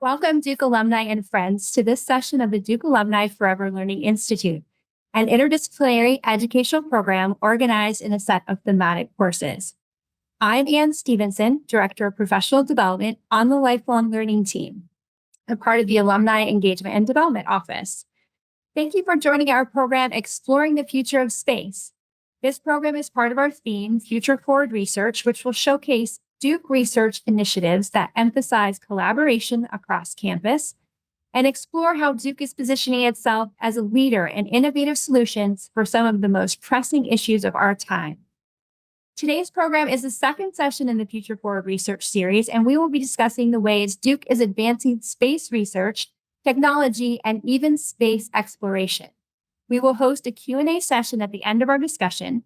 Welcome, Duke alumni and friends, to this session of the Duke Alumni Forever Learning Institute, an interdisciplinary educational program organized in a set of thematic courses. I'm Ann Stevenson, Director of Professional Development on the Lifelong Learning team, a part of the Alumni Engagement and Development Office. Thank you for joining our program, Exploring the Future of Space. This program is part of our theme, Future Forward Research, which will showcase Duke research initiatives that emphasize collaboration across campus and explore how Duke is positioning itself as a leader in innovative solutions for some of the most pressing issues of our time. Today's program is the second session in the Future Forward Research series, and we will be discussing the ways Duke is advancing space research, technology, and even space exploration. We will host a Q&A session at the end of our discussion.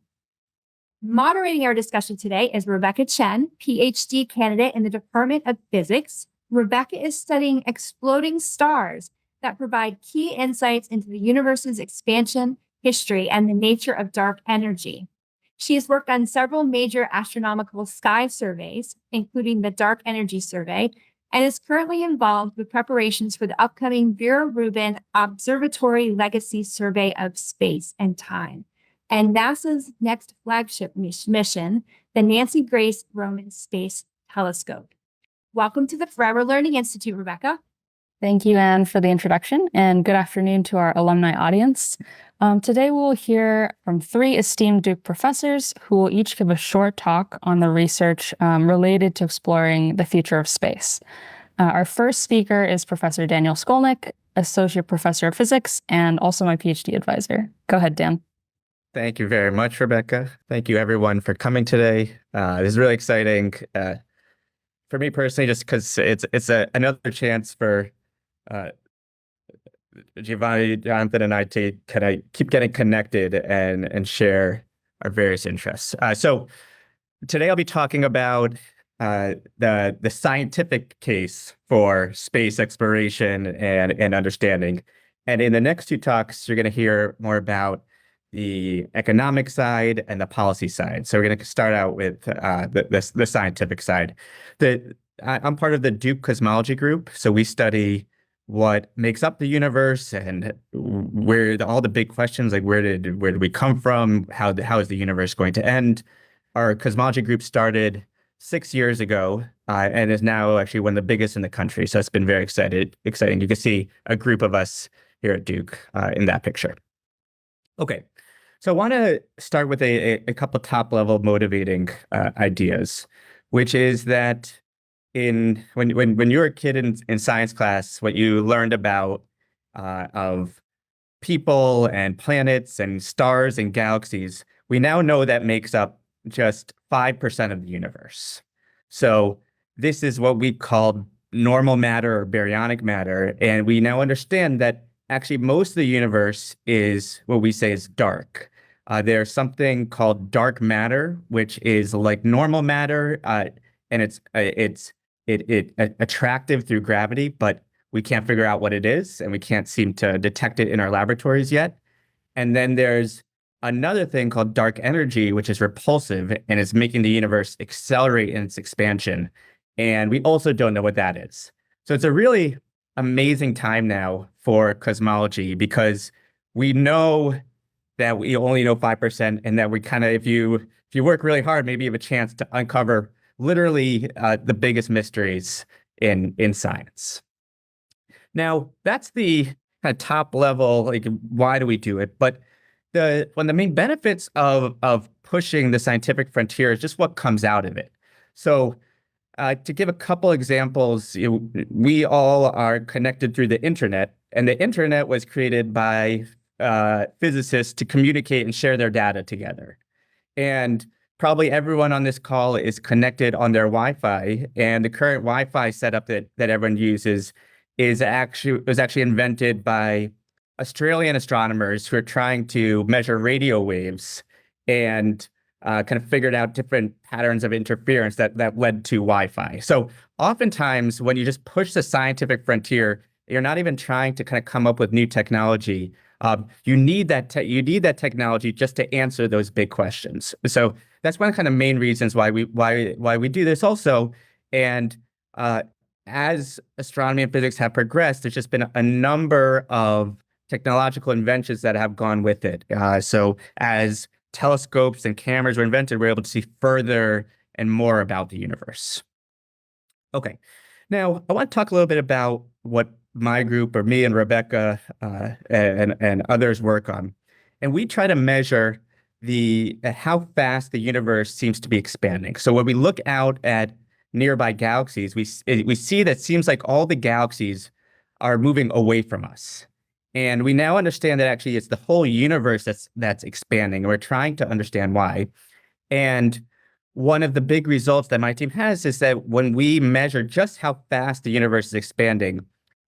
Moderating our discussion today is Rebecca Chen, PhD candidate in the Department of Physics. Rebecca is studying exploding stars that provide key insights into the universe's expansion, history, and the nature of dark energy. She has worked on several major astronomical sky surveys, including the Dark Energy Survey, and is currently involved with preparations for the upcoming Vera Rubin Observatory Legacy Survey of Space and Time, and NASA's next flagship mission, the Nancy Grace Roman Space Telescope. Welcome to the Forever Learning Institute, Rebecca. Thank you, Anne, for the introduction, and good afternoon to our alumni audience. Today we'll hear from three esteemed Duke professors who will each give a short talk on the research related to exploring the future of space. Our first speaker is Professor Daniel Scolnic, Associate Professor of Physics, and also my PhD advisor. Go ahead, Dan. Thank you very much, Rebecca. Thank you, everyone, for coming today. This is really exciting for me personally, just because it's another chance for Givoanni, Jonathan, and I to kind of keep getting connected and share our various interests. So today I'll be talking about the scientific case for space exploration and understanding. And in the next two talks, you're going to hear more about the economic side and the policy side. So we're going to start out with the scientific side. I'm part of the Duke Cosmology Group, so we study what makes up the universe and where all the big questions, like where did we come from? How is the universe going to end? Our cosmology group started 6 years ago and is now actually one of the biggest in the country. So it's been very exciting. You can see a group of us here at Duke in that picture. Okay. So I want to start with a couple top-level motivating ideas, which is that when you were a kid in science class, what you learned about of people and planets and stars and galaxies, we now know that makes up just 5% of the universe. So this is what we call normal matter or baryonic matter, and we now understand that actually most of the universe is what we say is dark. There's something called dark matter, which is like normal matter, and it's attractive through gravity, but we can't figure out what it is, and we can't seem to detect it in our laboratories yet. And then there's another thing called dark energy, which is repulsive, and it's making the universe accelerate in its expansion. And we also don't know what that is. So it's a really amazing time now for cosmology, because we know that we only know 5%, and that we kind of, if you work really hard, maybe you have a chance to uncover literally the biggest mysteries in science. Now, that's the kind of top level, like, why do we do it? But one of the main benefits of pushing the scientific frontier is just what comes out of it. So to give a couple examples, we all are connected through the internet, and the internet was created by physicists to communicate and share their data together. And probably everyone on this call is connected on their Wi-Fi, and the current Wi-Fi setup that everyone uses was actually invented by Australian astronomers who are trying to measure radio waves and kind of figured out different patterns of interference that led to Wi-Fi. So oftentimes when you just push the scientific frontier, you're not even trying to kind of come up with new technology. You need that technology just to answer those big questions. So that's one of the kind of main reasons why we do this also. And as astronomy and physics have progressed, there's just been a number of technological inventions that have gone with it. So as telescopes and cameras were invented, we're able to see further and more about the universe. Okay, now I want to talk a little bit about what my group, or me and Rebecca and others, work on. And we try to measure how fast the universe seems to be expanding. So when we look out at nearby galaxies, we see that it seems like all the galaxies are moving away from us. And we now understand that actually it's the whole universe that's expanding, and we're trying to understand why. And one of the big results that my team has is that when we measure just how fast the universe is expanding,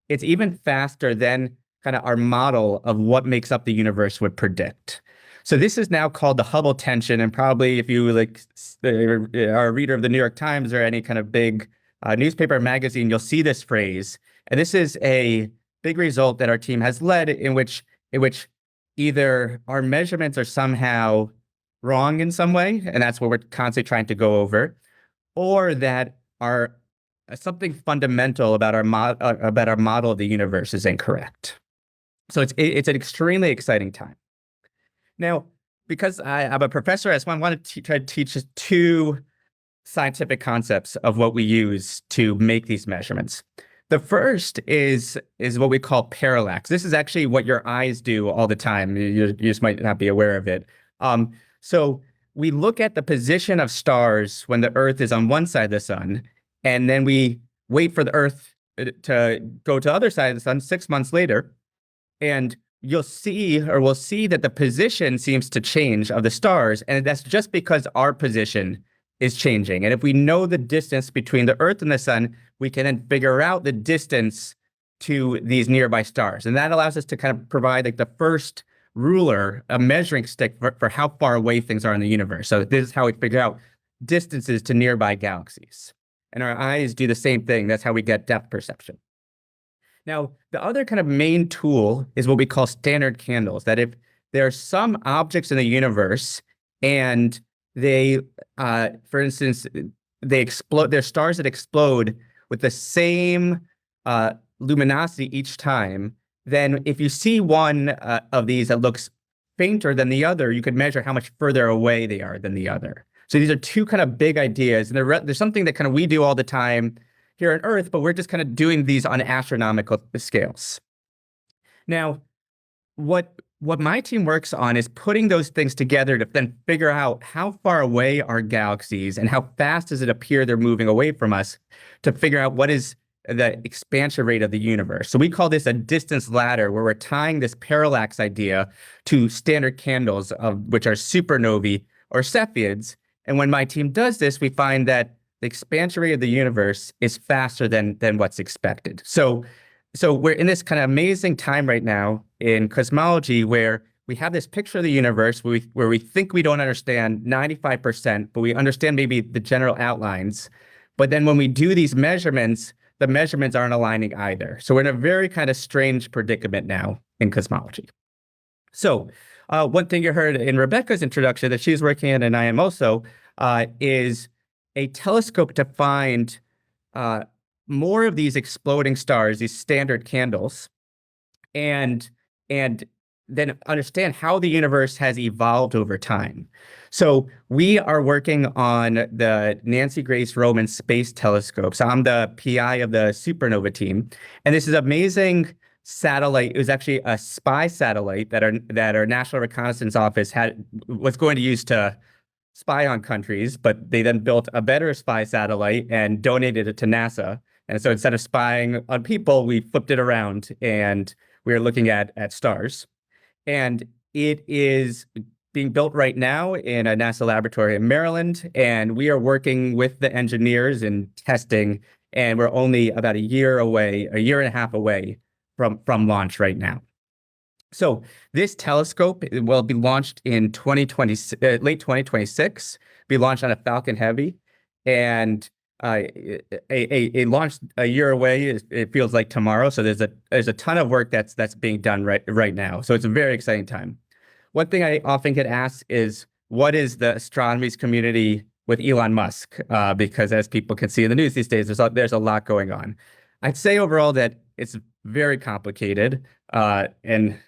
it's even faster than kind of our model of what makes up the universe would predict. So this is now called the Hubble tension, and probably if you are a reader of the New York Times or any kind of big newspaper or magazine, you'll see this phrase. And this is a big result that our team has led, in which either our measurements are somehow wrong in some way, and that's what we're constantly trying to go over, or that something fundamental about our model of the universe is incorrect. So it's an extremely exciting time. Now, because I'm a professor, I want to try to teach us two scientific concepts of what we use to make these measurements. The first is what we call parallax. This is actually what your eyes do all the time. You just might not be aware of it. So we look at the position of stars when the Earth is on one side of the sun, and then we wait for the Earth to go to the other side of the sun 6 months later, and we'll see that the position seems to change of the stars, and that's just because our position is changing. And if we know the distance between the Earth and the sun, we can then figure out the distance to these nearby stars. And that allows us to kind of provide like the first ruler, a measuring stick for how far away things are in the universe. So this is how we figure out distances to nearby galaxies. And our eyes do the same thing. That's how we get depth perception. Now, the other kind of main tool is what we call standard candles, that if there are some objects in the universe and they, for instance, they explode, they're stars that explode with the same luminosity each time, then if you see one of these that looks fainter than the other, you could measure how much further away they are than the other. So these are two kind of big ideas, and there's something that kind of we do all the time here on Earth, but we're just kind of doing these on astronomical scales. Now, what my team works on is putting those things together to then figure out how far away are galaxies and how fast does it appear they're moving away from us, to figure out what is the expansion rate of the universe. So we call this a distance ladder, where we're tying this parallax idea to standard candles, which are supernovae or Cepheids. And when my team does this, we find that the expansion rate of the universe is faster than what's expected. So we're in this kind of amazing time right now in cosmology, where we have this picture of the universe where we think we don't understand 95%, but we understand maybe the general outlines. But then when we do these measurements, the measurements aren't aligning either. So we're in a very kind of strange predicament now in cosmology. So one thing you heard in Rebecca's introduction that she's working on, and I am also, is a telescope to find more of these exploding stars, these standard candles, and then understand how the universe has evolved over time. So we are working on the Nancy Grace Roman Space Telescope. So I'm the PI of the supernova team, and this is amazing satellite. It was actually a spy satellite that our National Reconnaissance Office was going to use to spy on countries, but they then built a better spy satellite and donated it to NASA. And so instead of spying on people, we flipped it around and we are looking at stars. And it is being built right now in a NASA laboratory in Maryland. And we are working with the engineers in testing, and we're only about a year and a half away from launch right now. So this telescope will be launched in late 2026, be launched on a Falcon Heavy, and a launch a year away, it feels like tomorrow. So there's a ton of work that's being done right now. So it's a very exciting time. One thing I often get asked is, what is the astronomy community with Elon Musk, because as people can see in the news these days, there's a lot going on. I'd say overall that it's very complicated, and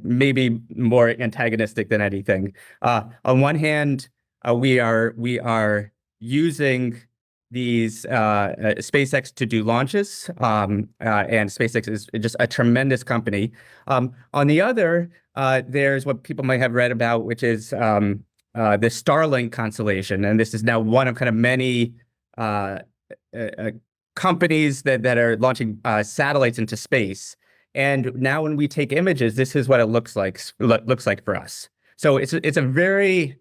maybe more antagonistic than anything. On one hand, we are using these SpaceX to do launches, and SpaceX is just a tremendous company. On the other, there's what people might have read about, which is the Starlink constellation, and this is now one of kind of many companies that are launching satellites into space. And now when we take images, this is what it looks like for us. So it's a very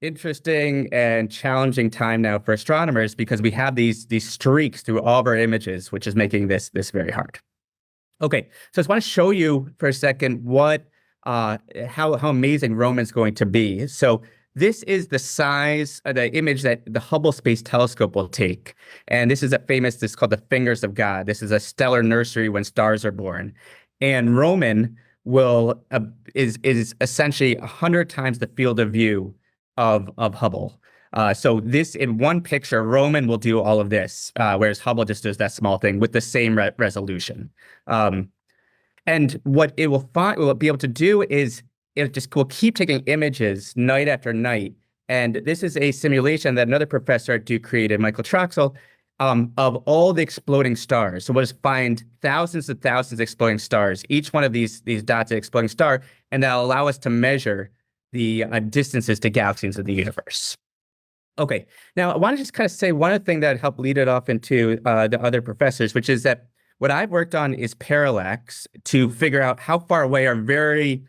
interesting and challenging time now for astronomers because we have these streaks through all of our images, which is making this very hard. Okay, so I just want to show you for a second how amazing Roman's going to be. So this is the size of the image that the Hubble Space Telescope will take. And this is this is called the Fingers of God. This is a stellar nursery when stars are born. And Roman is essentially 100 times the field of view of Hubble. So this, in one picture, Roman will do all of this, whereas Hubble just does that small thing with the same resolution. And what it will be able to do is will keep taking images night after night. And this is a simulation that another professor at Duke created, Michael Troxel, of all the exploding stars. So we'll just find thousands and thousands of exploding stars, each one of these dots an exploding star, and that'll allow us to measure the distances to galaxies of the universe. Okay, now I want to just kind of say one other thing that helped lead it off into the other professors, which is that what I've worked on is parallax to figure out how far away are very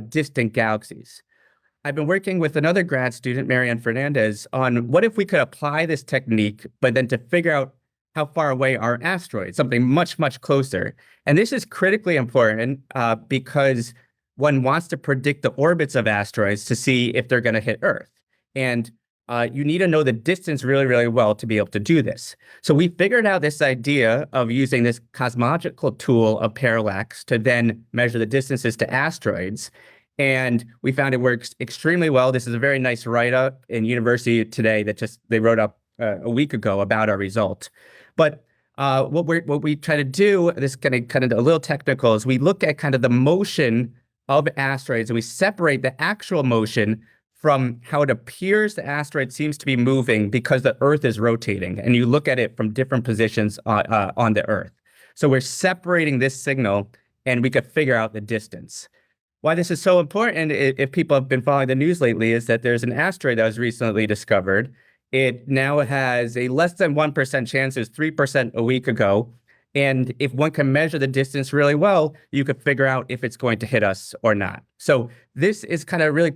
distant galaxies. I've been working with another grad student, Marianne Fernandez, on what if we could apply this technique, but then to figure out how far away are asteroids, something much, much closer. And this is critically important because one wants to predict the orbits of asteroids to see if they're going to hit Earth. And you need to know the distance really, really well to be able to do this. So we figured out this idea of using this cosmological tool of parallax to then measure the distances to asteroids. And we found it works extremely well. This is a very nice write-up in University Today that they wrote up a week ago about our result. But what we try to do, this kind of a little technical, is we look at kind of the motion of asteroids and we separate the actual motion from how it appears the asteroid seems to be moving because the Earth is rotating, and you look at it from different positions on the Earth. So we're separating this signal, and we could figure out the distance. Why this is so important, if people have been following the news lately, is that there's an asteroid that was recently discovered. It now has a less than 1% chance. It was 3% a week ago. And if one can measure the distance really well, you could figure out if it's going to hit us or not. So this is kind of really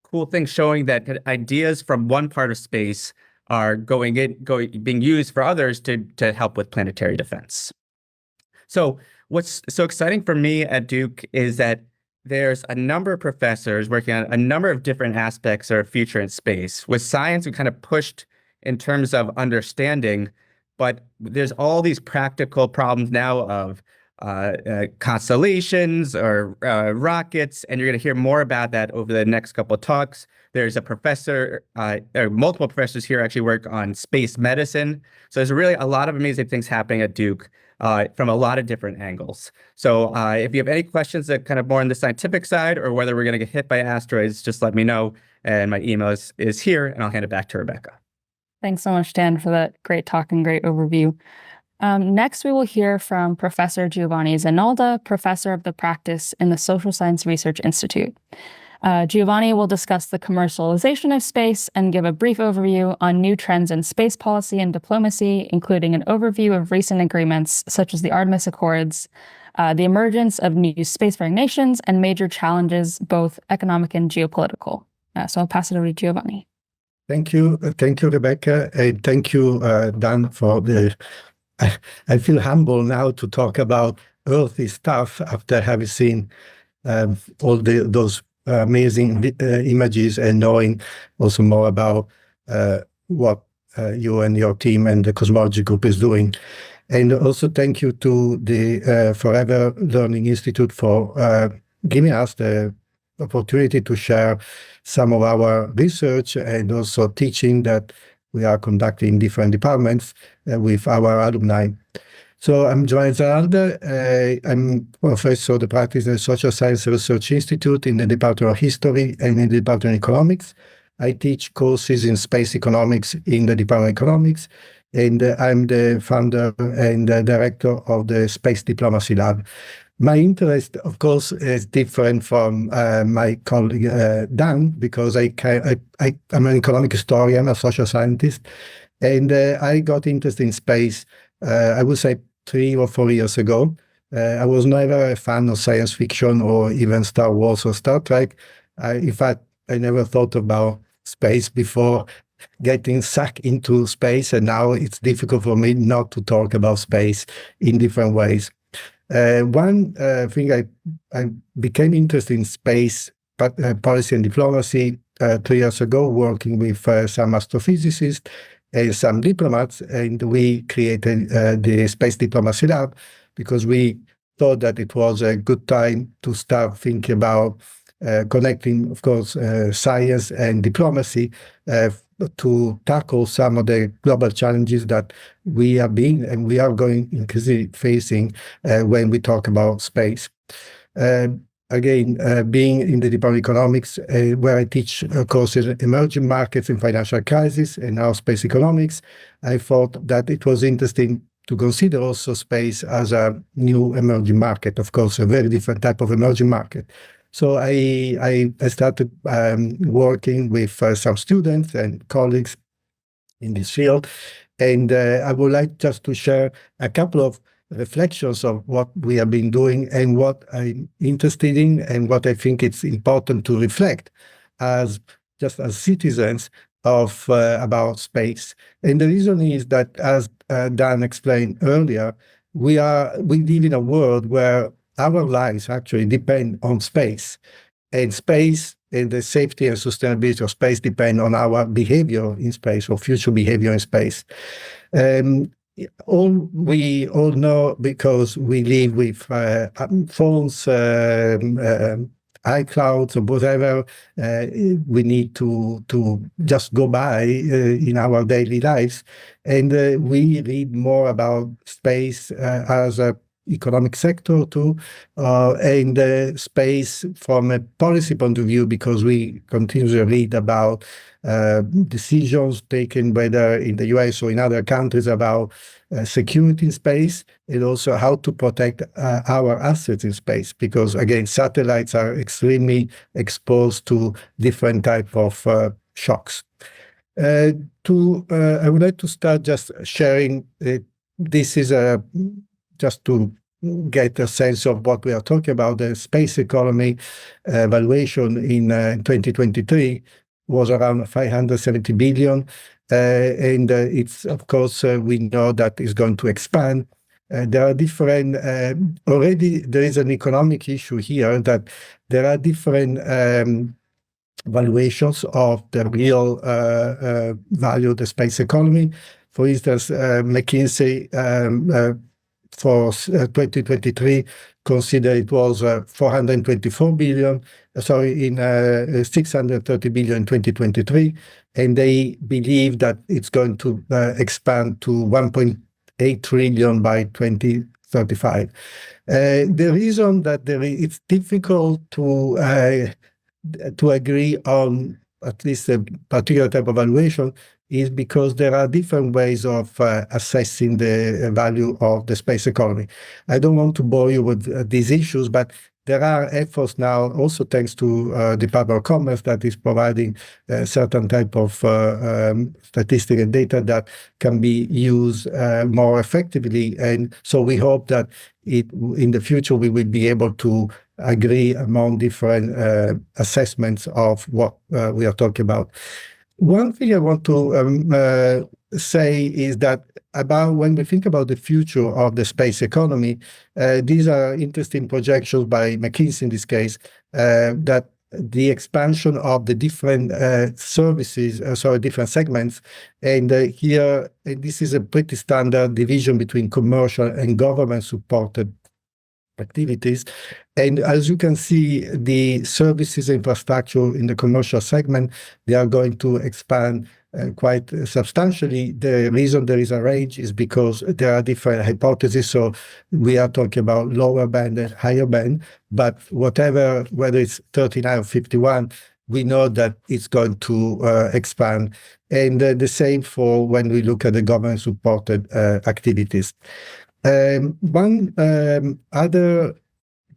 cool thing showing that ideas from one part of space are being used for others to help with planetary defense. So what's so exciting for me at Duke is that there's a number of professors working on a number of different aspects of our future in space. With science, we kind of pushed in terms of understanding, but there's all these practical problems now of constellations or rockets, and you're going to hear more about that over the next couple of talks. There's a professor, or multiple professors here actually work on space medicine. So there's really a lot of amazing things happening at Duke from a lot of different angles. So if you have any questions that kind of more on the scientific side or whether we're going to get hit by asteroids, just let me know. And my email is here, and I'll hand it back to Rebecca. Thanks so much, Dan, for that great talk and great overview. Next, we will hear from Professor Givoanni Zanalda, Professor of the Practice in the Social Science Research Institute. Givoanni will discuss the commercialization of space and give a brief overview on new trends in space policy and diplomacy, including an overview of recent agreements such as the Artemis Accords, the emergence of new spacefaring nations, and major challenges, both economic and geopolitical. So I'll pass it over to Givoanni. Thank you, Rebecca, and thank you, Dan, for the... I feel humble now to talk about earthy stuff after having seen all those amazing images and knowing also more about what you and your team and the Cosmology Group is doing. And also thank you to the Forever Learning Institute for giving us the opportunity to share some of our research and also teaching that we are conducting in different departments with our alumni. So I'm Giovanni Zanalda. I'm professor of the practice in the Social Science Research Institute in the Department of History and in the Department of Economics. I teach courses in space economics in the Department of Economics, and I'm the founder and director of the Space Diplomacy Lab. My interest, of course, is different from my colleague Dan, because I'm an economic historian, a social scientist, and I got interested in space, I would say, 3 or 4 years ago. I was never a fan of science fiction or even Star Wars or Star Trek. In fact, I never thought about space before getting sucked into space, and now it's difficult for me not to talk about space in different ways. One thing I became interested in space policy and diplomacy 3 years ago, working with some astrophysicists and some diplomats, and we created the Space Diplomacy Lab because we thought that it was a good time to start thinking about connecting, of course, science and diplomacy to tackle some of the global challenges that we have been and we are going increasingly facing when we talk about space. Again, being in the Department of Economics, where I teach courses in emerging markets and financial crisis and now space economics, I thought that it was interesting to consider also space as a new emerging market, of course, a very different type of emerging market. So I started working with some students and colleagues in this field, and I would like just to share a couple of reflections of what we have been doing and what I'm interested in and what I think it's important to reflect as just as citizens of about space. And the reason is that, as Dan explained earlier, we live in a world where our lives actually depend on space, and space and the safety and sustainability of space depend on our behavior in space or future behavior in space. We all know, because we live with phones, iClouds or whatever, we need to just go by in our daily lives, and we read more about space as a economic sector too, and space from a policy point of view, because we continuously read about decisions taken whether in the US or in other countries about security in space, and also how to protect our assets in space, because again, satellites are extremely exposed to different type of shocks. I would like to start just sharing, this is just to get a sense of what we are talking about. The space economy valuation in 2023 was around 570 billion. And it's, of course, we know that is going to expand. There are different, already there is an economic issue here, that there are different valuations of the real value of the space economy. For instance, McKinsey for 2023 considered it was 424 billion, in 630 billion in 2023, and they believe that it's going to expand to 1.8 trillion by 2035. The reason that it's difficult to agree on at least a particular type of valuation is because there are different ways of assessing the value of the space economy. I don't want to bore you with these issues, but there are efforts now, also thanks to Department of Commerce, that is providing certain type of statistical data that can be used more effectively. And so we hope that in the future we will be able to agree among different assessments of what we are talking about. One thing I want to say is that when we think about the future of the space economy, these are interesting projections by McKinsey in this case, that the expansion of the different services, different segments, and here this is a pretty standard division between commercial and government supported activities. And as you can see, the services infrastructure in the commercial segment, they are going to expand quite substantially. The reason there is a range is because there are different hypotheses. So we are talking about lower band and higher band, but whether it's 39 or 51, we know that it's going to expand. And the same for when we look at the government-supported activities. One other,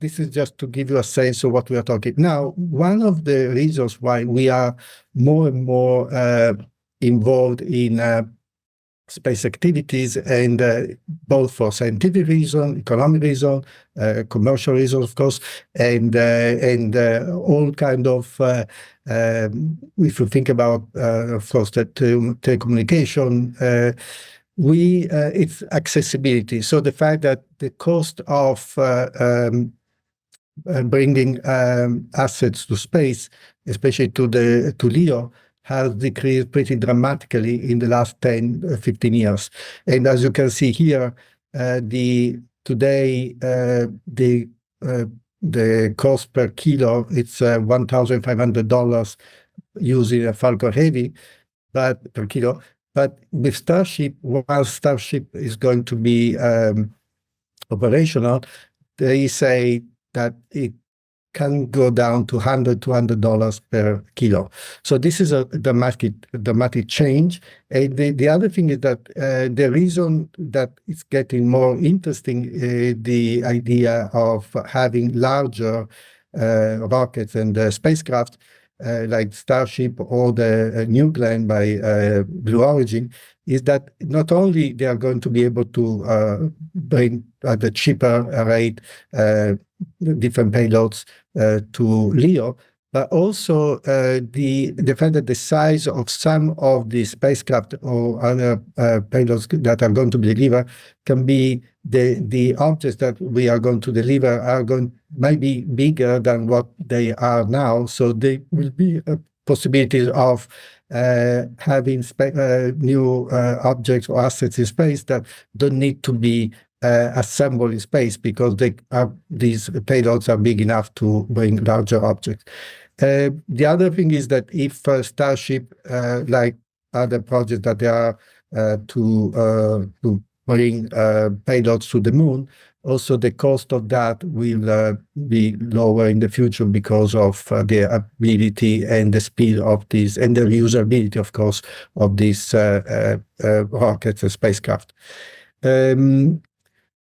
this is just to give you a sense of what we are talking now. One of the reasons why we are more and more involved in space activities, and both for scientific reason, economic reason, commercial reason, of course, and all kind of, if you think about, of course, the telecommunication, it's accessibility. So the fact that the cost of bringing assets to space, especially to LEO, has decreased pretty dramatically in the last 10, 15 years. And as you can see here, today the cost per kilo, it's $1,500 using a Falcon Heavy, but per kilo. But with Starship, once Starship is going to be operational, they say that it can go down to $100 per kilo. So this is a dramatic change. And the other thing is that the reason that it's getting more interesting is the idea of having larger rockets and spacecraft like Starship or the New Glenn by Blue Origin, is that not only they are going to be able to bring at a cheaper rate different payloads to LEO, but also the fact that the size of some of the spacecraft or other payloads that are going to be delivered can be the objects that we are going to deliver might be bigger than what they are now. So there will be possibilities of having new objects or assets in space that don't need to be assembled in space because these payloads are big enough to bring larger objects. The other thing is that if Starship, like other projects that they are to bring payloads to the moon, also the cost of that will be lower in the future because of the ability and the speed of these, and the usability, of course, of these rockets and spacecraft.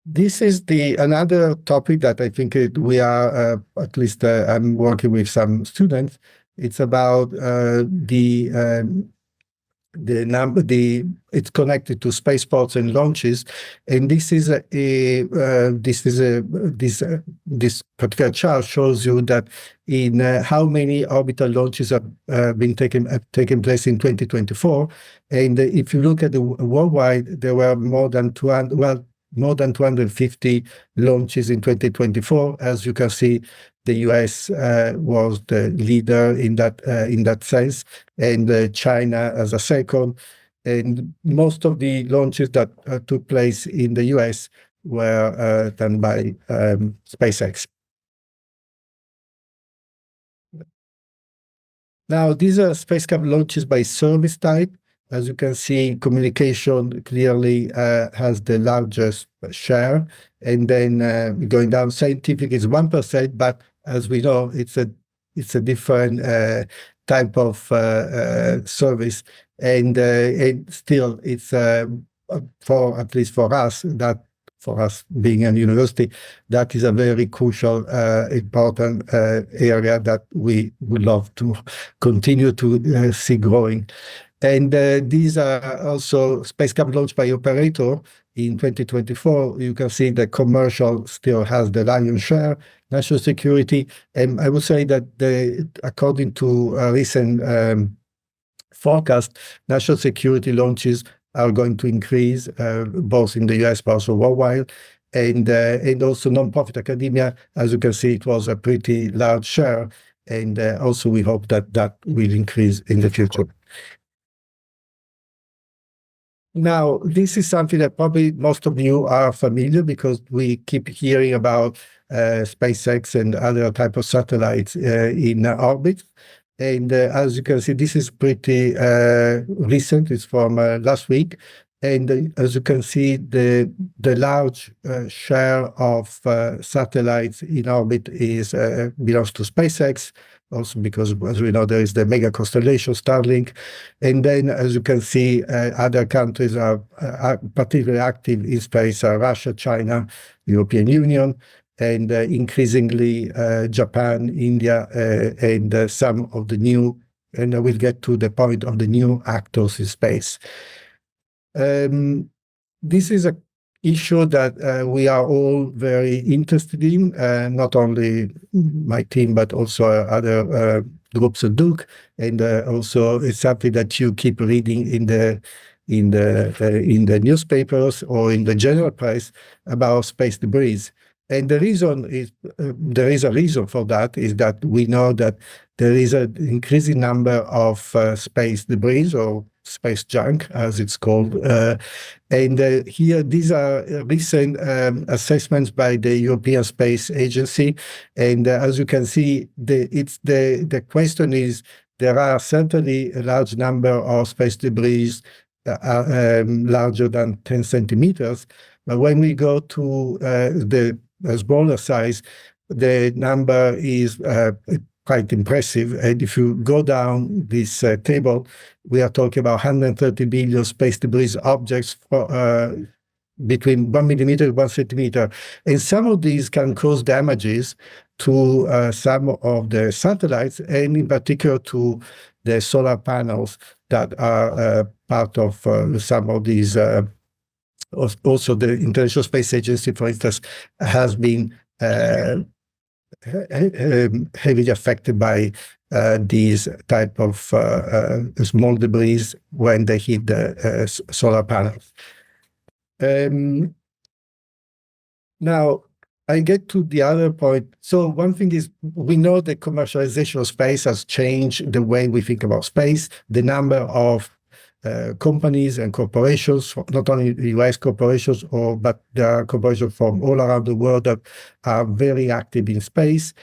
This is another topic that I think we are, at least I'm working with some students. It's about it's connected to spaceports and launches, and this particular chart shows you that in how many orbital launches have been taken place in 2024, and if you look at the worldwide, there were more than 250 launches in 2024. As you can see, the US was the leader in that sense, and China as a second. And most of the launches that took place in the US were done by SpaceX. Now, these are spacecraft launches by service type. As you can see, communication clearly has the largest share, and then going down, scientific is 1%, but as we know, it's a different type of service, and still it's for, at least for us, being a university, that is a very crucial, important area that we would love to continue to see growing. And these are also spacecraft launched by operator in 2024. You can see the commercial still has the lion's share, national security. And I would say that according to a recent forecast, national security launches are going to increase both in the US but also worldwide. And also nonprofit academia, as you can see, it was a pretty large share. And also we hope that will increase in the future. Now, this is something that probably most of you are familiar because we keep hearing about SpaceX and other type of satellites in orbit. And as you can see, this is pretty recent. It's from last week. And as you can see, the large share of satellites in orbit is belongs to SpaceX. Also because, as we know, there is the mega constellation Starlink. And then, as you can see, other countries are particularly active in space, Russia, China, European Union, and increasingly Japan, India, and some of the new, and I will get to the point of the new actors in space. This is an issue that we are all very interested in, not only my team, but also other groups at Duke, and also it's something that you keep reading in the newspapers or in the general press about space debris. And the reason is there is a reason for that is that we know that there is an increasing number of space debris or space junk, as it's called. And here, these are recent assessments by the European Space Agency. And as you can see, the question is, there are certainly a large number of space debris larger than 10 centimeters. But when we go to the smaller size, the number is quite impressive. And if you go down this table, we are talking about 130 billion space debris objects between 1 millimeter and 1 centimeter. And some of these can cause damages to some of the satellites, and in particular to the solar panels that are part of some of these. Also, the International Space Agency, for instance, has been heavily affected by these type of small debris when they hit the solar panels. Now, I get to the other point. So one thing is, we know the commercialization of space has changed the way we think about space. The number of companies and corporations, not only US corporations, but there are corporations from all around the world that are very active in space.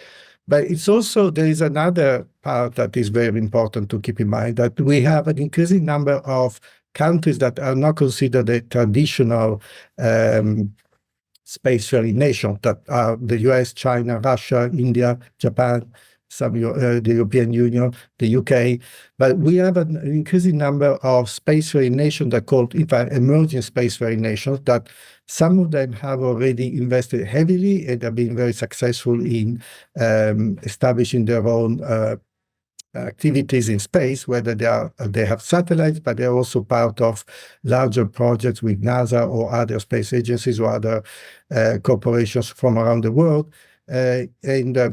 But it's also, there is another part that is very important to keep in mind, that we have an increasing number of countries that are not considered a traditional spacefaring nation, that are the US, China, Russia, India, Japan, the European Union, the UK, but we have an increasing number of spacefaring nations that are called, in fact, emerging spacefaring nations, that some of them have already invested heavily and have been very successful in establishing their own activities in space, whether they have satellites, but they're also part of larger projects with NASA or other space agencies or other corporations from around the world. And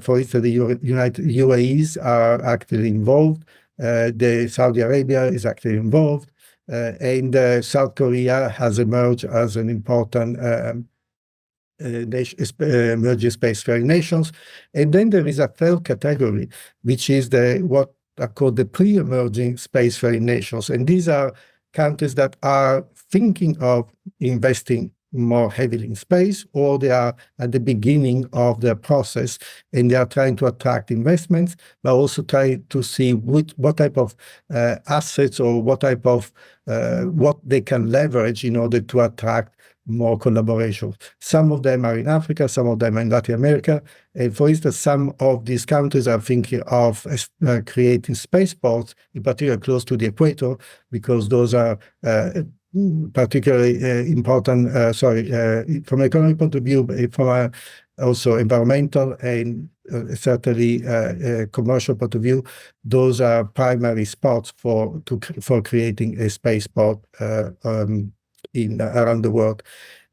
for instance, the UAEs are actively involved. The Saudi Arabia is actively involved, and South Korea has emerged as an important emerging spacefaring nations. And then there is a third category, which is what are called the pre-emerging spacefaring nations. And these are countries that are thinking of investing more heavily in space, or they are at the beginning of the process and they are trying to attract investments, but also try to see what type of assets or what type of what they can leverage in order to attract more collaboration. Some of them are in Africa, some of them are in Latin America. And for instance, some of these countries are thinking of creating spaceports, in particular close to the equator, because those are particularly important, from an economic point of view, from also environmental and certainly commercial point of view, those are primary spots for creating a spaceport around the world.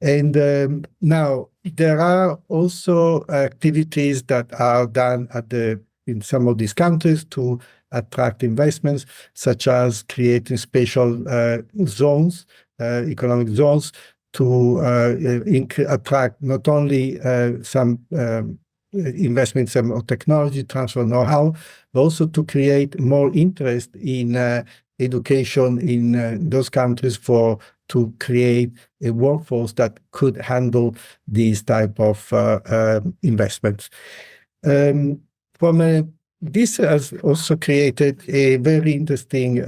And now there are also activities that are done in some of these countries to attract investments, such as creating special zones, economic zones, to attract not only some investments in technology, transfer know-how, but also to create more interest in education in those countries to create a workforce that could handle these type of investments. This has also created a very interesting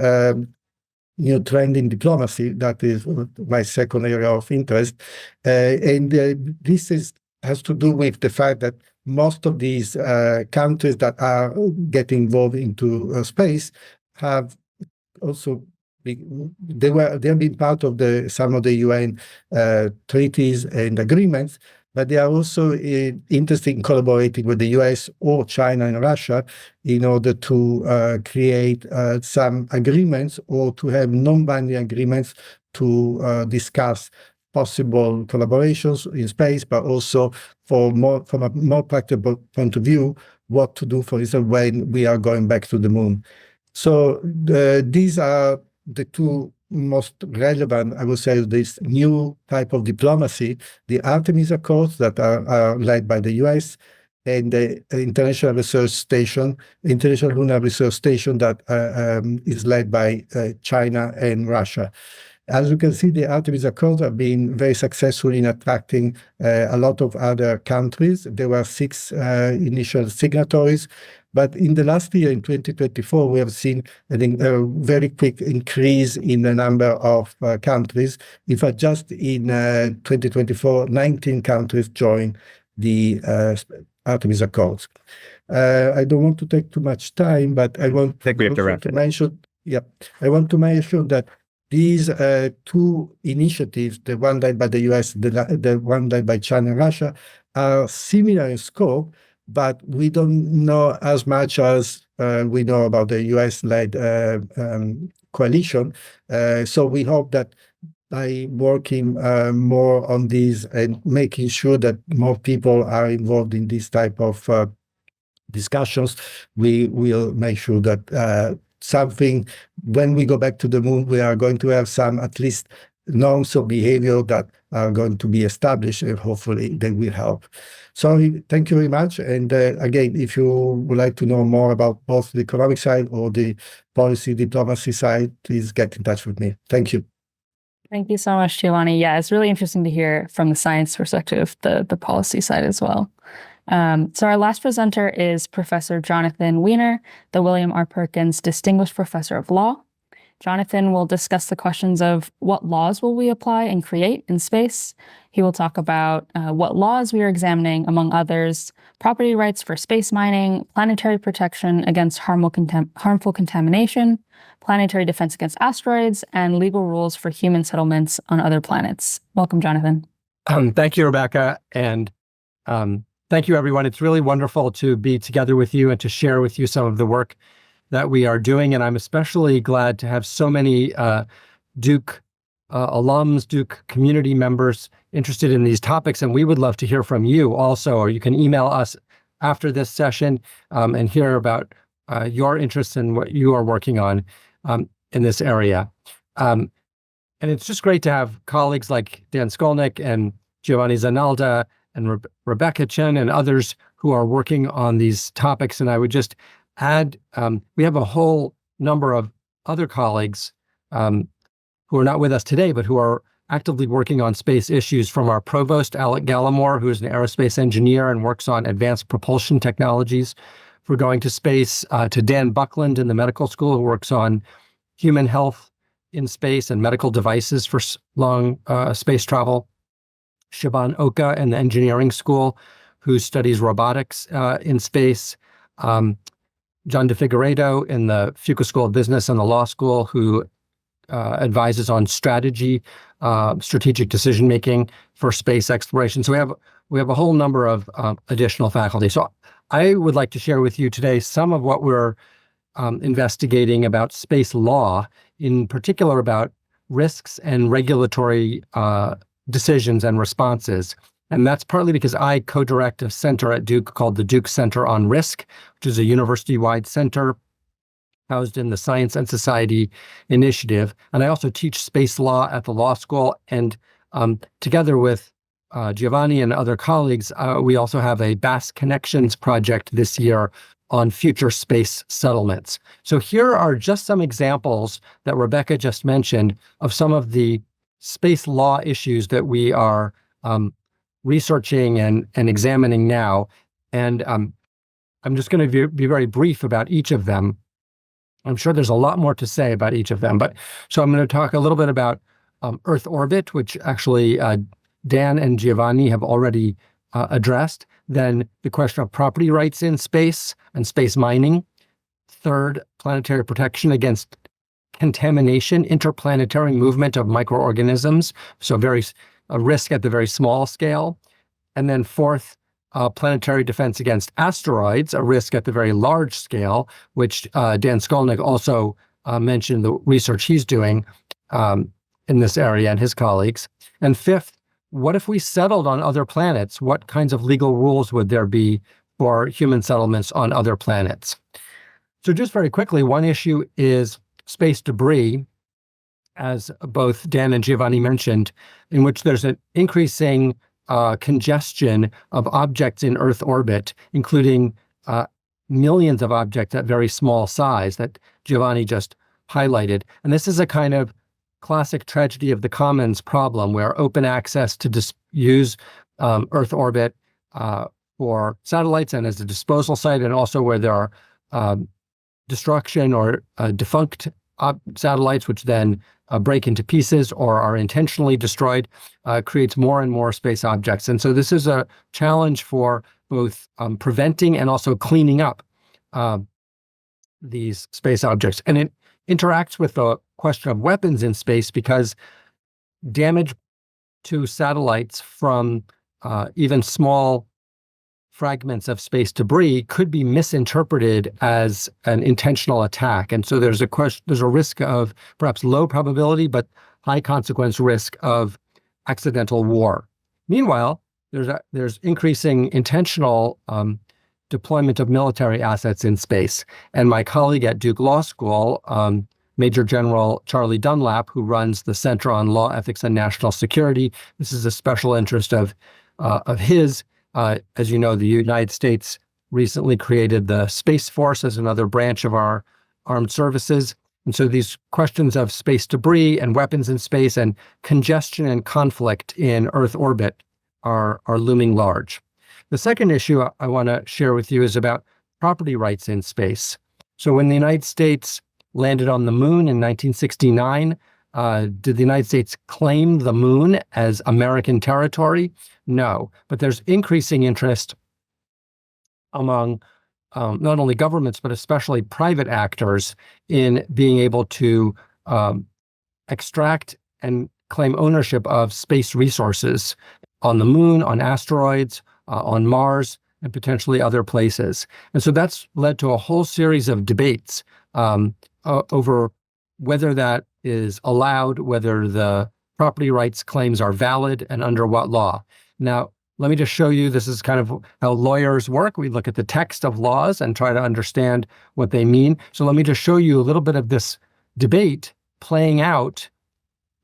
trend in diplomacy. That is my second area of interest. This has to do with the fact that most of these countries that are getting involved into space have also they have been part of some of the UN treaties and agreements, but they are also interested in collaborating with the US or China and Russia in order to create some agreements or to have non-binding agreements to discuss possible collaborations in space, but also from a more practical point of view, what to do, for instance, when we are going back to the moon. So these are the two most relevant, I would say, this new type of diplomacy, the Artemis Accords that are led by the US, and the International Lunar Research Station that is led by China and Russia. As you can see, the Artemis Accords have been very successful in attracting a lot of other countries. There were 6 initial signatories, but in the last year, in 2024, we have seen a very quick increase in the number of countries. In fact, just in 2024, 19 countries joined the Artemis Accords. I don't want to take too much time, but I want we have to wrap it. I want to mention that these 2 initiatives, the one led by the US, the one led by China and Russia, are similar in scope, but we don't know as much as we know about the US-led coalition. So we hope that by working more on these and making sure that more people are involved in this type of discussions, we will make sure that when we go back to the moon, we are going to have some at least norms of behavior that are going to be established, and hopefully they will help. So thank you very much. And again, if you would like to know more about both the economic side or the policy diplomacy side, please get in touch with me. Thank you. Thank you so much, Giovanni. Yeah, it's really interesting to hear from the science perspective, the policy side as well. So our last presenter is Professor Jonathan Wiener, the William R. Perkins Distinguished Professor of Law. Jonathan will discuss the questions of what laws will we apply and create in space. He will talk about what laws we are examining, among others, property rights for space mining, planetary protection against harmful contamination, planetary defense against asteroids, and legal rules for human settlements on other planets. Welcome, Jonathan. Thank you, Rebecca, and thank you, everyone. It's really wonderful to be together with you and to share with you some of the work that we are doing. And I'm especially glad to have so many Duke alums, Duke community members interested in these topics. And we would love to hear from you also, or you can email us after this session and hear about your interests and what you are working on in this area. And it's just great to have colleagues like Dan Scolnic and Givoanni Zanalda and Rebecca Chen and others who are working on these topics. And I would just add, we have a whole number of other colleagues who are not with us today, but who are actively working on space issues, from our provost, Alec Gallimore, who is an aerospace engineer and works on advanced propulsion technologies for going to space, to Dan Buckland in the medical school, who works on human health in space and medical devices for long space travel. Siobhan Oka in the engineering school, who studies robotics in space. John DeFigueiredo in the Fuqua School of Business and the Law School, who advises on strategic decision-making for space exploration. So we have a whole number of additional faculty. So I would like to share with you today some of what we're investigating about space law, in particular about risks and regulatory decisions and responses. And that's partly because I co-direct a center at Duke called the Duke Center on Risk, which is a university-wide center housed in the Science and Society Initiative. And I also teach space law at the law school. And together with Giovanni and other colleagues, we also have a BAS Connections project this year, on future space settlements. So here are just some examples that Rebecca just mentioned of some of the space law issues that we are researching and examining now. And I'm just going to be very brief about each of them. I'm sure there's a lot more to say about each of them, but so I'm going to talk a little bit about Earth orbit, which actually Dan and Givoanni have already addressed. Then the question of property rights in space and space mining. Third, planetary protection against contamination, interplanetary movement of microorganisms, so a risk at the very small scale. And then fourth, planetary defense against asteroids, a risk at the very large scale, which Dan Scolnic also mentioned the research he's doing in this area and his colleagues. And fifth, what if we settled on other planets? What kinds of legal rules would there be for human settlements on other planets? So just very quickly, one issue is space debris, as both Dan and Givoanni mentioned, in which there's an increasing congestion of objects in Earth orbit, including millions of objects at very small size that Givoanni just highlighted. And this is a kind of classic tragedy of the commons problem, where open access to use Earth orbit for satellites and as a disposal site, and also where there are destruction or defunct satellites, which then break into pieces or are intentionally destroyed, creates more and more space objects. And so this is a challenge for both preventing and also cleaning up these space objects. And it interacts with the question of weapons in space, because damage to satellites from even small fragments of space debris could be misinterpreted as an intentional attack. And so there's a risk of perhaps low probability, but high consequence risk of accidental war. Meanwhile, there's increasing intentional deployment of military assets in space. And my colleague at Duke Law School, Major General Charlie Dunlap, who runs the Center on Law, Ethics, and National Security, this is a special interest of his. As you know, the United States recently created the Space Force as another branch of our armed services. And so these questions of space debris and weapons in space and congestion and conflict in Earth orbit are looming large. The second issue I want to share with you is about property rights in space. So when the United States landed on the moon in 1969, did the United States claim the moon as American territory? No, but there's increasing interest among not only governments, but especially private actors in being able to extract and claim ownership of space resources on the moon, on asteroids, on Mars, and potentially other places. And so that's led to a whole series of debates over whether that is allowed, whether the property rights claims are valid, and under what law. Now, let me just show you, this is kind of how lawyers work. We look at the text of laws and try to understand what they mean. So let me just show you a little bit of this debate playing out.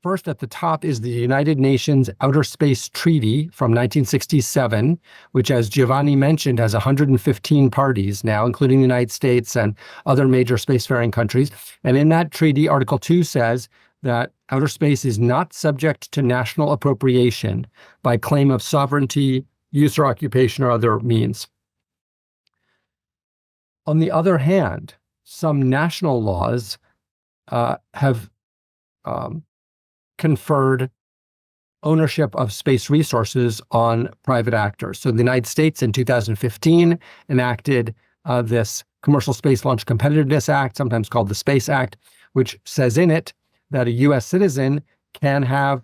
First, at the top is the United Nations Outer Space Treaty from 1967, which, as Givoanni mentioned, has 115 parties now, including the United States and other major spacefaring countries. And in that treaty, Article 2 says that outer space is not subject to national appropriation by claim of sovereignty, use or occupation, or other means. On the other hand, some national laws have conferred ownership of space resources on private actors. So the United States in 2015 enacted this Commercial Space Launch Competitiveness Act, sometimes called the Space Act, which says in it that a U.S. citizen can have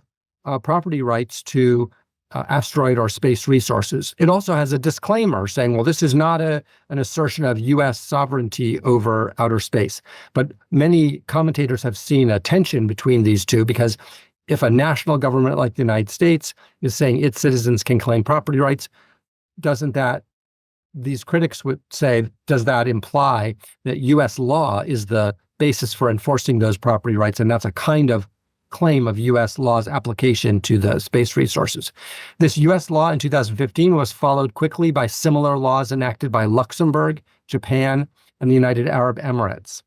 property rights to asteroid or space resources. It also has a disclaimer saying, well, this is not an assertion of U.S. sovereignty over outer space. But many commentators have seen a tension between these two, because if a national government like the United States is saying its citizens can claim property rights, doesn't that, these critics would say, does that imply that U.S. law is the basis for enforcing those property rights? And that's a kind of claim of U.S. law's application to the space resources. This U.S. law in 2015 was followed quickly by similar laws enacted by Luxembourg, Japan, and the United Arab Emirates.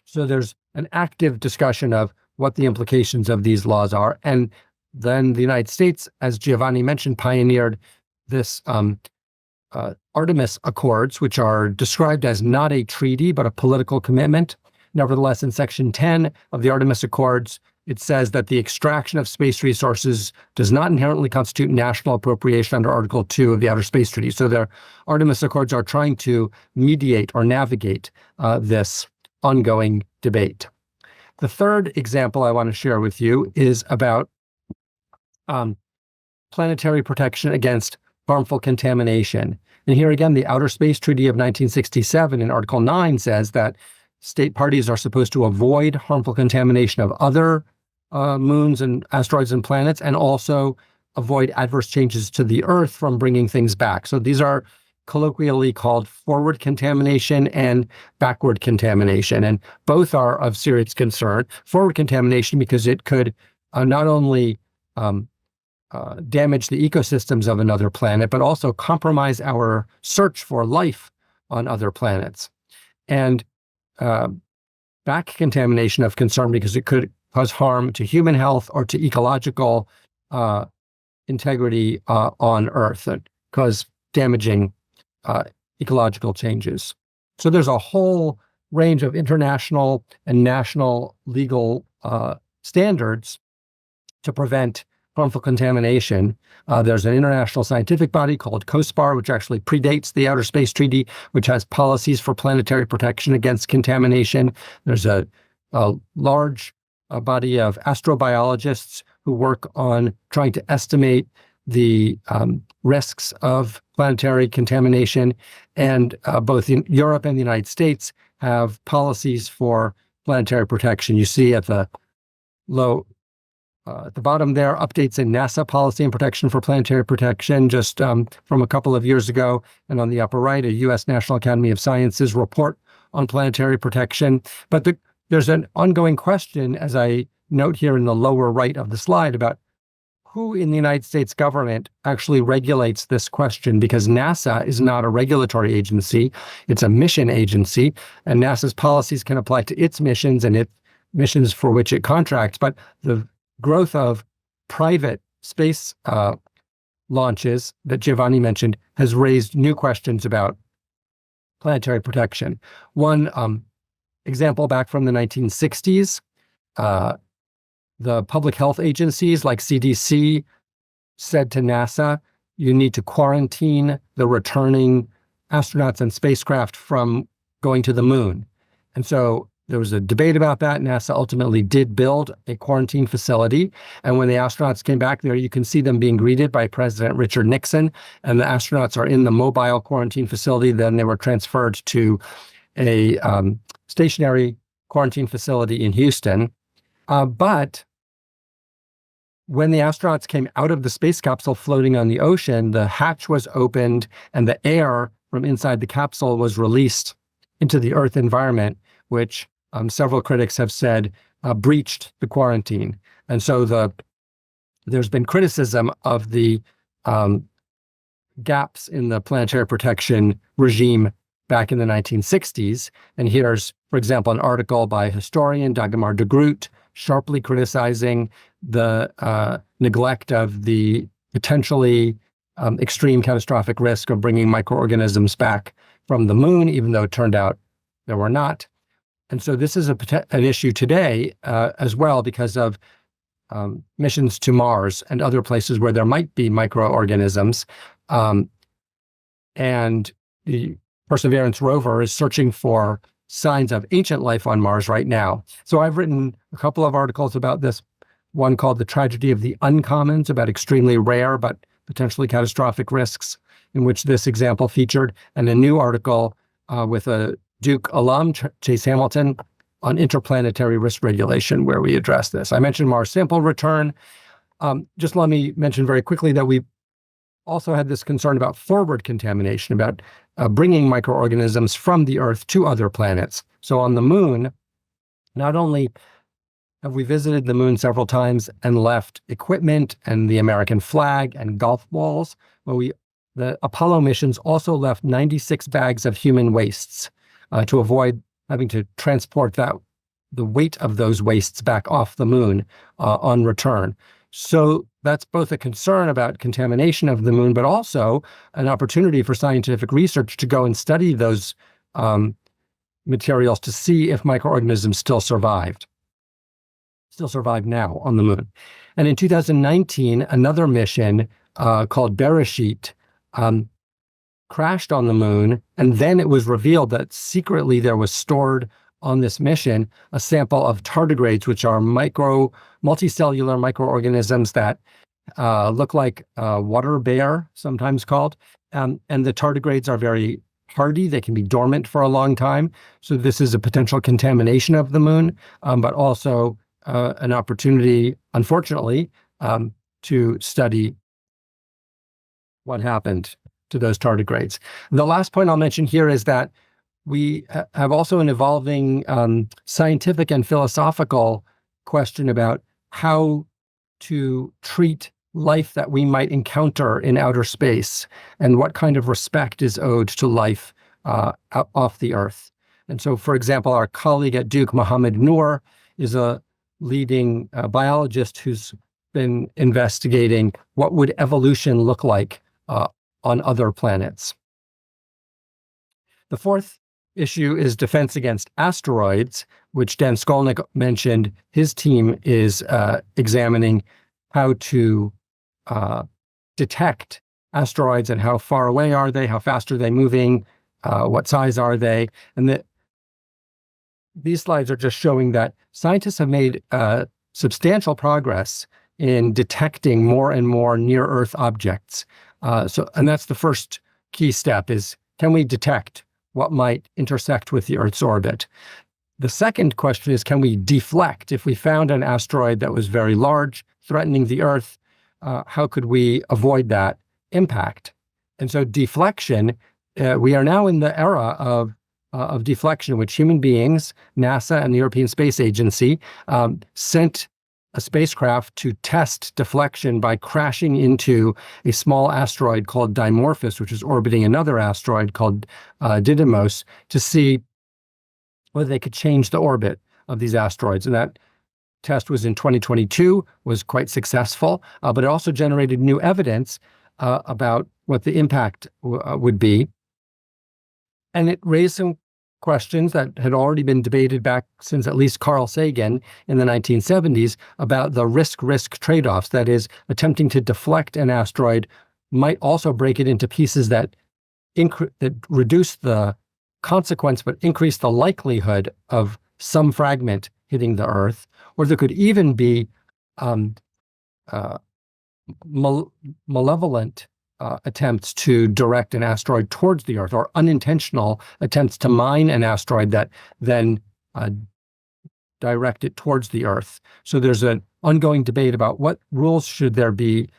So there's an active discussion of what the implications of these laws are. And then the United States, as Givoanni mentioned, pioneered this Artemis Accords, which are described as not a treaty, but a political commitment. Nevertheless, in Section 10 of the Artemis Accords, it says that the extraction of space resources does not inherently constitute national appropriation under Article 2 of the Outer Space Treaty. So the Artemis Accords are trying to mediate or navigate this ongoing debate. The third example I want to share with you is about planetary protection against harmful contamination. And here again, the Outer Space Treaty of 1967 in Article 9 says that state parties are supposed to avoid harmful contamination of other moons and asteroids and planets, and also avoid adverse changes to the Earth from bringing things back. So these are colloquially called forward contamination and backward contamination, and both are of serious concern. Forward contamination because it could not only damage the ecosystems of another planet, but also compromise our search for life on other planets. And back contamination of concern because it could cause harm to human health or to ecological integrity on Earth and cause damaging ecological changes. So there's a whole range of international and national legal standards to prevent harmful contamination. There's an international scientific body called COSPAR, which actually predates the Outer Space Treaty, which has policies for planetary protection against contamination. There's a large body of astrobiologists who work on trying to estimate the risks of planetary contamination. And both in Europe and the United States have policies for planetary protection. You see at the at the bottom there, updates in NASA policy and protection for planetary protection just from a couple of years ago. And on the upper right, a U.S. National Academy of Sciences report on planetary protection. But there's an ongoing question, as I note here in the lower right of the slide, about who in the United States government actually regulates this question, because NASA is not a regulatory agency. It's a mission agency, and NASA's policies can apply to its missions and its missions for which it contracts. But the growth of private space launches that Givoanni mentioned has raised new questions about planetary protection. One example back from the 1960s, the public health agencies like CDC said to NASA, you need to quarantine the returning astronauts and spacecraft from going to the moon. And so there was a debate about that. NASA ultimately did build a quarantine facility. And when the astronauts came back there, you can see them being greeted by President Richard Nixon. And the astronauts are in the mobile quarantine facility. Then they were transferred to a stationary quarantine facility in Houston. But when the astronauts came out of the space capsule floating on the ocean, the hatch was opened and the air from inside the capsule was released into the Earth environment, which several critics have said breached the quarantine. And so there's been criticism of the gaps in the planetary protection regime back in the 1960s. And here's, for example, an article by historian Dagmar de Groot sharply criticizing the neglect of the potentially extreme catastrophic risk of bringing microorganisms back from the moon, even though it turned out there were not. And so this is an issue today as well because of missions to Mars and other places where there might be microorganisms. And the Perseverance rover is searching for signs of ancient life on Mars right now. So I've written a couple of articles about this, one called The Tragedy of the Uncommons, about extremely rare but potentially catastrophic risks, in which this example featured, and a new article with a Duke alum, Chase Hamilton, on interplanetary risk regulation, where we address this. I mentioned Mars sample return. Just let me mention very quickly that we also had this concern about forward contamination, about bringing microorganisms from the Earth to other planets. So on the moon, not only have we visited the moon several times and left equipment and the American flag and golf balls, but we the Apollo missions also left 96 bags of human wastes to avoid having to transport the weight of those wastes back off the moon on return. So that's both a concern about contamination of the moon, but also an opportunity for scientific research to go and study those materials to see if microorganisms still survive now on the moon. And in 2019, another mission called Bereshit crashed on the moon, and then it was revealed that secretly there was stored on this mission a sample of tardigrades, which are multicellular microorganisms that look like water bear, sometimes called. And the tardigrades are very hardy. They can be dormant for a long time. So this is a potential contamination of the moon, but also an opportunity, unfortunately, to study what happened to those tardigrades. The last point I'll mention here is that we have also an evolving scientific and philosophical question about how to treat life that we might encounter in outer space and what kind of respect is owed to life off the Earth. And so, for example, our colleague at Duke, Mohammed Noor, is a leading biologist who's been investigating what would evolution look like on other planets. The fourth issue is defense against asteroids, which Dan Scolnic mentioned. His team is examining how to detect asteroids and how far away are they, how fast are they moving, what size are they. And these slides are just showing that scientists have made substantial progress in detecting more and more near-Earth objects. And that's the first key step is, can we detect what might intersect with the Earth's orbit? The second question is, can we deflect? If we found an asteroid that was very large, threatening the Earth, how could we avoid that impact? And so deflection, we are now in the era of deflection, which human beings, NASA and the European Space Agency, sent a spacecraft to test deflection by crashing into a small asteroid called Dimorphos, which is orbiting another asteroid called Didymos, to see whether they could change the orbit of these asteroids. And that test was in 2022, was quite successful, but it also generated new evidence about what the impact would be. And it raised some questions that had already been debated back since at least Carl Sagan in the 1970s about the risk-risk trade-offs. That is, attempting to deflect an asteroid might also break it into pieces that reduce the consequence but increase the likelihood of some fragment hitting the Earth. Or there could even be malevolent attempts to direct an asteroid towards the Earth, or unintentional attempts to mine an asteroid that then direct it towards the Earth. So there's an ongoing debate about what rules should there be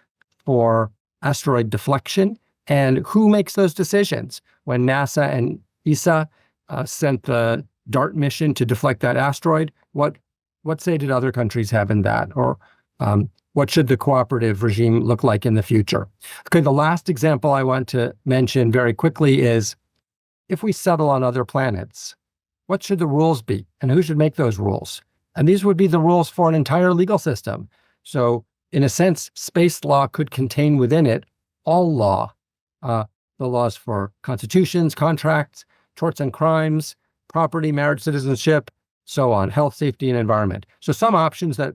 for asteroid deflection and who makes those decisions. When NASA and ESA sent the DART mission to deflect that asteroid, what say did other countries have in that? Or what should the cooperative regime look like in the future? Okay, the last example I want to mention very quickly is, if we settle on other planets, what should the rules be? And who should make those rules? And these would be the rules for an entire legal system. So in a sense, space law could contain within it all law, the laws for constitutions, contracts, torts and crimes, property, marriage, citizenship, so on, health, safety, and environment. So some options that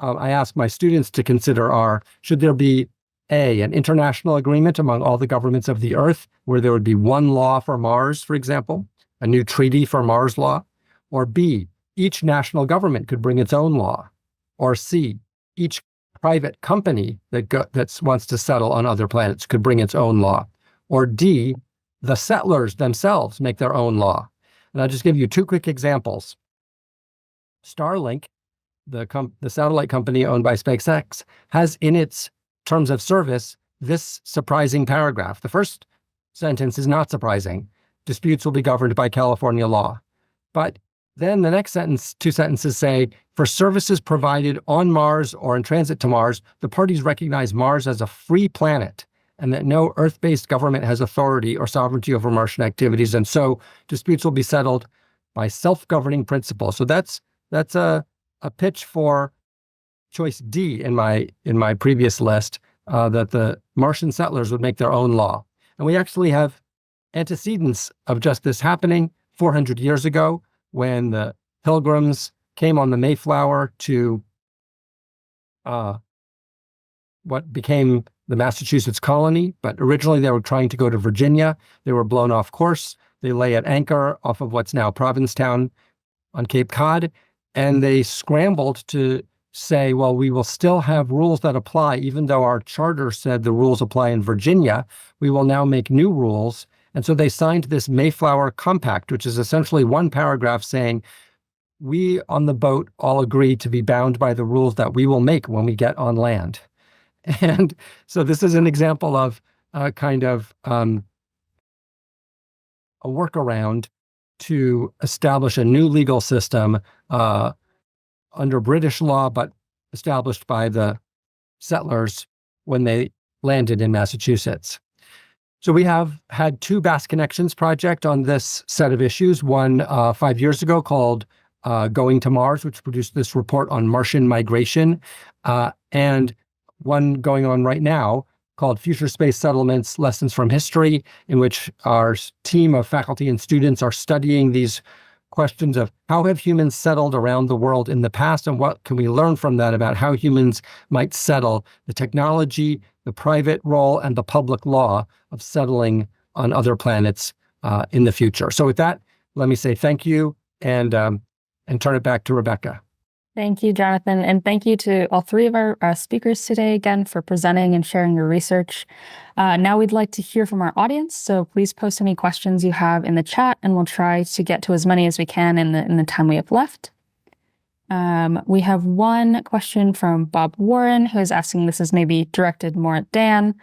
I ask my students to consider are, should there be A, an international agreement among all the governments of the Earth, where there would be one law for Mars, for example, a new treaty for Mars law? Or B, each national government could bring its own law? Or C, each private company that wants to settle on other planets could bring its own law? Or D, the settlers themselves make their own law? And I'll just give you two quick examples. Starlink, the satellite company owned by SpaceX, has in its terms of service this surprising paragraph. The first sentence is not surprising. Disputes will be governed by California law. But then the next sentence, two sentences say, for services provided on Mars or in transit to Mars, the parties recognize Mars as a free planet and that no Earth-based government has authority or sovereignty over Martian activities. And so disputes will be settled by self-governing principles. So that's a pitch for choice D in my previous list, that the Martian settlers would make their own law. And we actually have antecedents of just this happening 400 years ago when the Pilgrims came on the Mayflower to what became the Massachusetts colony, but originally they were trying to go to Virginia. They were blown off course. They lay at anchor off of what's now Provincetown on Cape Cod, and they scrambled to say, well, we will still have rules that apply, even though our charter said the rules apply in Virginia. We will now make new rules. And so they signed this Mayflower Compact, which is essentially one paragraph saying, we on the boat all agree to be bound by the rules that we will make when we get on land. And so this is an example of a workaround to establish a new legal system under British law, but established by the settlers when they landed in Massachusetts. So we have had two Basque Connections project on this set of issues, one 5 years ago called Going to Mars, which produced this report on Martian migration, and one going on right now called Future Space Settlements, Lessons from History, in which our team of faculty and students are studying these questions of how have humans settled around the world in the past, and what can we learn from that about how humans might settle, the technology, the private role, and the public law of settling on other planets in the future. So with that, let me say thank you and turn it back to Rebecca. Thank you, Jonathan. And thank you to all three of our speakers today again for presenting and sharing your research. Now we'd like to hear from our audience. So please post any questions you have in the chat and we'll try to get to as many as we can in the time we have left. We have one question from Bob Warren, who is asking, this is maybe directed more at Dan.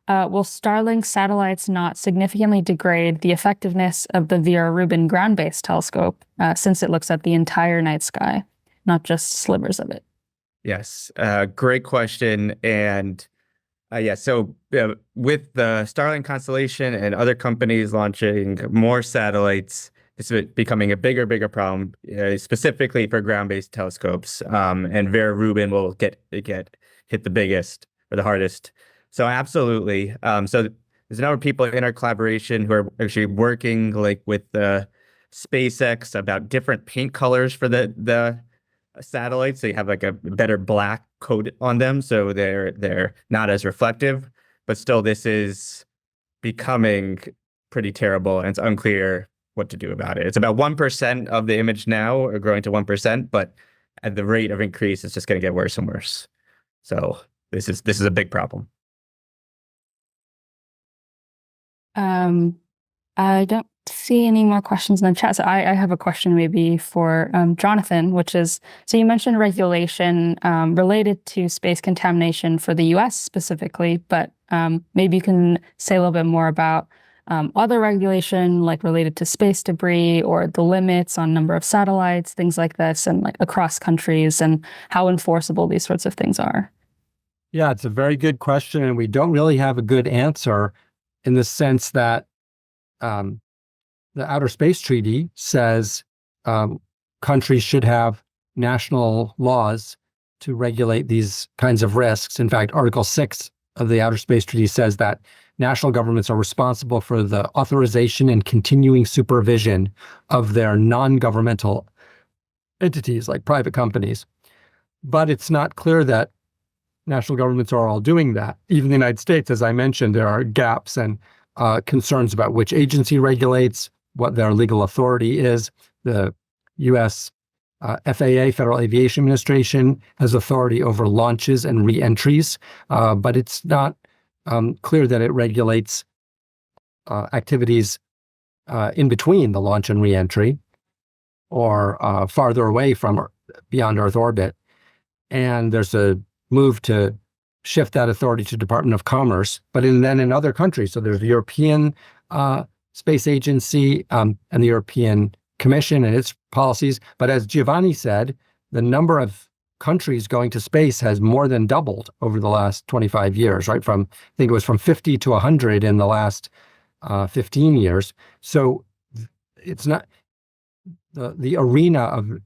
Will Starlink satellites not significantly degrade the effectiveness of the Vera Rubin ground-based telescope since it looks at the entire night sky, not just slivers of it? Yes, great question. And so with the Starlink constellation and other companies launching more satellites, it's becoming a bigger problem, specifically for ground-based telescopes. And Vera Rubin will get hit the biggest or the hardest. So absolutely. So there's a number of people in our collaboration who are actually working like with the SpaceX about different paint colors for the satellites. So you have like a better black coat on them, so they're not as reflective. But still, this is becoming pretty terrible, and it's unclear what to do about it. It's about 1% of the image now, or growing to 1%, but at the rate of increase, it's just going to get worse and worse. So this is a big problem. I don't see any more questions in the chat. So I have a question maybe for Jonathan, which is, so you mentioned regulation related to space contamination for the US specifically, but maybe you can say a little bit more about other regulation like related to space debris or the limits on number of satellites, things like this, and like across countries, and how enforceable these sorts of things are. Yeah, it's a very good question, and we don't really have a good answer in the sense that the Outer Space Treaty says countries should have national laws to regulate these kinds of risks. In fact, Article 6 of the Outer Space Treaty says that national governments are responsible for the authorization and continuing supervision of their non-governmental entities like private companies. But it's not clear that national governments are all doing that. Even the United States, as I mentioned, there are gaps and concerns about which agency regulates, what their legal authority is. The U.S. FAA, Federal Aviation Administration, has authority over launches and re-entries, but it's not clear that it regulates activities in between the launch and re-entry or farther away from beyond Earth orbit. And there's a move to shift that authority to Department of Commerce, but then in other countries. So there's the European Space Agency and the European Commission and its policies. But as Givoanni said, the number of countries going to space has more than doubled over the last 25 years, right? I think it was from 50 to 100 in the last 15 years. So it's not, the arena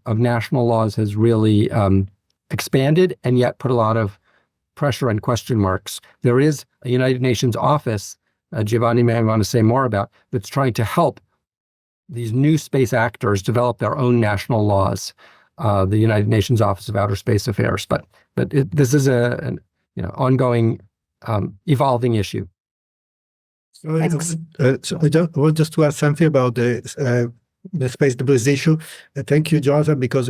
of national laws has really expanded and yet put a lot of pressure and question marks. There is a United Nations office, Givoanni may want to say more about, that's trying to help these new space actors develop their own national laws. The United Nations Office of Outer Space Affairs, but this is an ongoing, evolving issue. So I want just to add something about the space debris issue. Thank you, Jonathan, because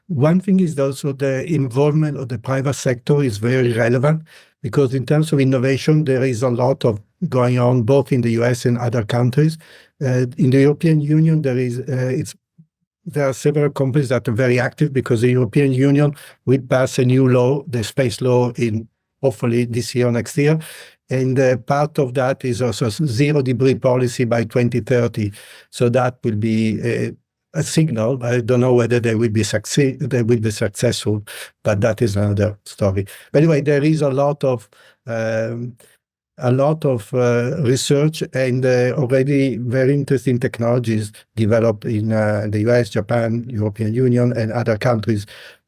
one thing is also the involvement of the private sector is very relevant, because in terms of innovation, there is a lot of going on both in the US and other countries. In the European Union, there are several companies that are very active, because the European Union will pass a new law, the space law, in hopefully this year or next year. And part of that is also zero debris policy by 2030. So that will be a signal. I don't know whether they will be successful, but that is another story. But anyway, there is a lot of research and already very interesting technologies developed in the US, Japan, European Union, and other countries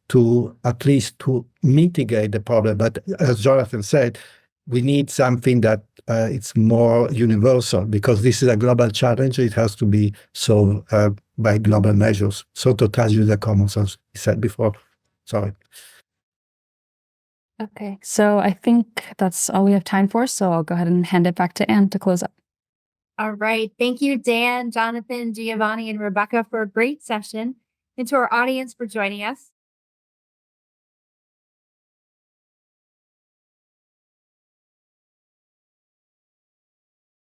to at least to mitigate the problem. But as Jonathan said, we need something that it's more universal, because this is a global challenge. It has to be solved by global measures. So to touch with the common sense, he said before. Sorry. Okay, so I think that's all we have time for. So I'll go ahead and hand it back to Anne to close up. All right. Thank you, Dan, Jonathan, Giovanni, and Rebecca for a great session, and to our audience for joining us.